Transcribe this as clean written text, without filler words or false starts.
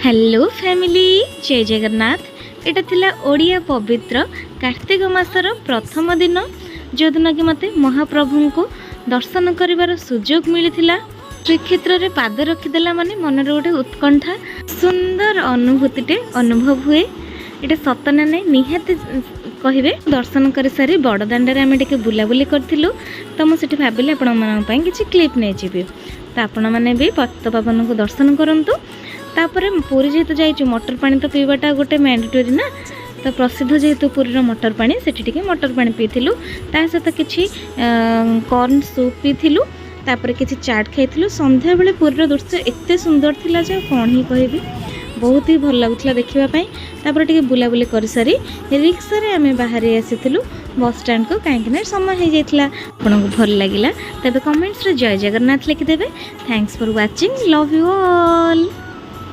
Hello family जय जगन्नाथ। एटा थिला ओडिया पवित्र कार्तिक मासर प्रथम दिन जो दिन कि मते महाप्रभु को दर्शन करिवार सुजोग मिलिथिला। श्रीक्षेत्र रे पाद रखिदेला माने मन रे गोटे उत्कंठा सुंदर अनुभूतिटे अनुभव हुए। एटा सतना नै निहाती कहिबे। दर्शन कर सारी बड़दाण्डे आम टे बुलाबुली करूँ तो मुझे भाविली आपण किसी क्लिप नहीं जी तो आपण मैंने भी पतितपावन को दर्शन करूँ। तापर पुरी जेहेतु जाइए मटर पानी तो पीवाटा गोटे मैंडेटरी ना, तो प्रसिद्ध जेहेतु पुरीर मटर पानी से मटर पानी पीलु सहित किसी कॉर्न सूप पीलु तापर किसी चाट खाइलु। संध्या बेले पुरीर दृश्य एत सुंदर थिला जे कौन ही कहबी, बहुत ही भल लगुला देखापी। तापर टे बुलाबुली कर सारी रिक्शा रे आमे बाहर आसीलु बस स्टैंड को, कहीं समय हो जाता। आपको भल लगे तेज कमेंट्स रे जय जगन्नाथ लिखिदेवे। Thanks for watching, love you all.